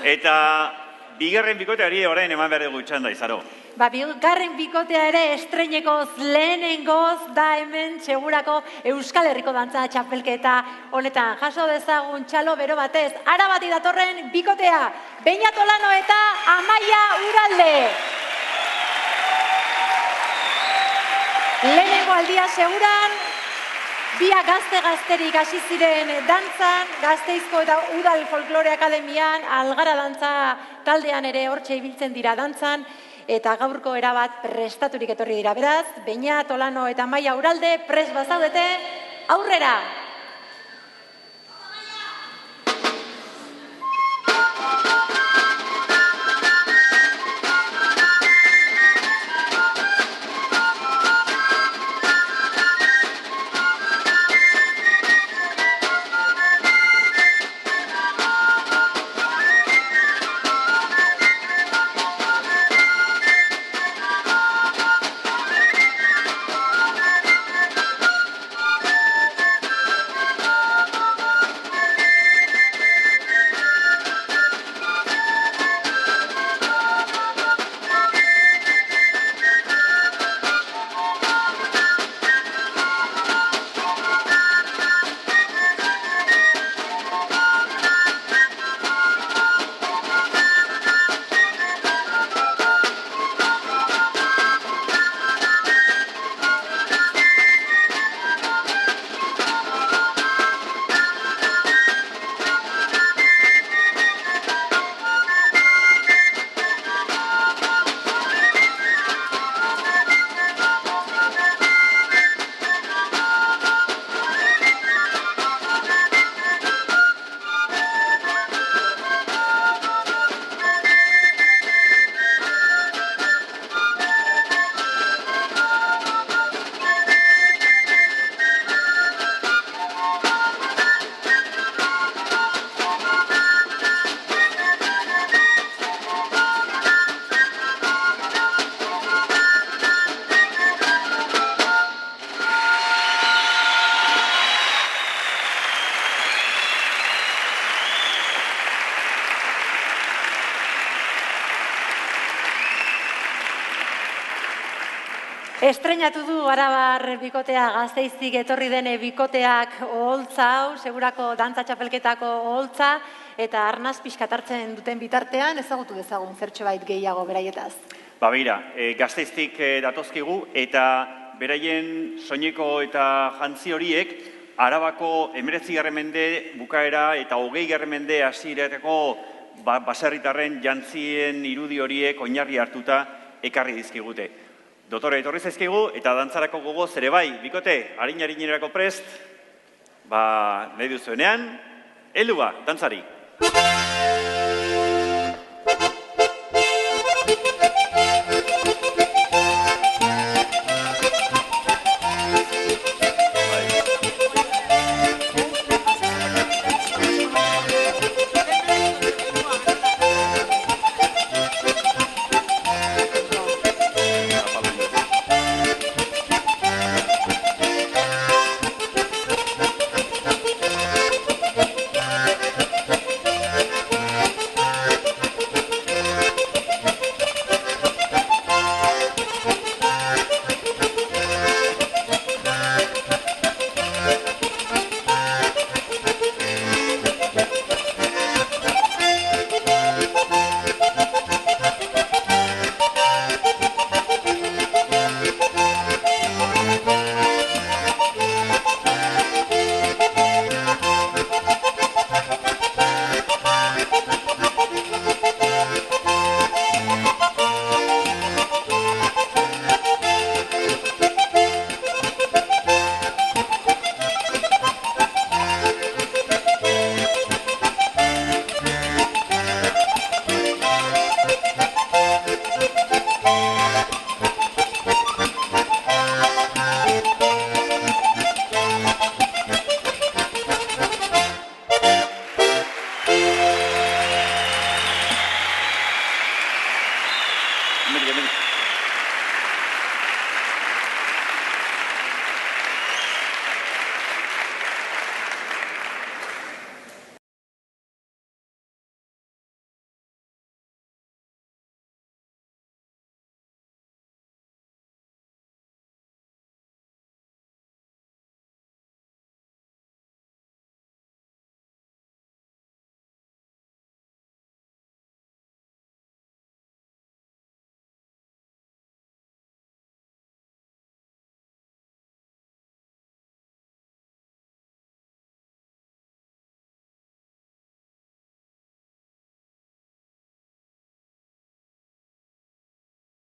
Eta bigarren bikoteari orain eman behar dugu txanda, Izaro. Bigarren bikotea ere estreinekoz lehenengoz da hemen segurako Euskal Herriko Dantza Txapelketa honetan. Jaso dezagun txalo bero batez, Arabati datorren bikotea, Beñat Olano eta Amaia Uralde. Lehenengo aldia seguran, biak gazterik hasi ziren dantzan, Gasteizko eta Udal Folklore Akademian, Algara dantza taldean ere hortxe ibiltzen dira dantzan, eta gaurko erabat prestaturik etorri dira. Beraz, Beñat Olano eta Amaia Uralde prest bazaudete, aurrera! Estreinatu du Arabar bikotea, Gasteiztik etorri dene bikoteak oholtza hau, segurako dantza txapelketako oholtza, eta arnaz pixkat hartzen duten bitartean, ezagutu dezagun zertxobait gehiago beraietaz. Begira, Gasteiztik datozkigu, eta beraien soineko eta jantzi horiek, Arabako 19. mende bukaera eta 20. mende hasierako baserritarren jantzien irudi horiek oinarri hartuta ekarri dizkigute. Dotore etorri zaizkigu eta dantzarako gogoz ere bai, bikote, harin-harinerako prest, nahi duzuenean, heldu ba, dantzari.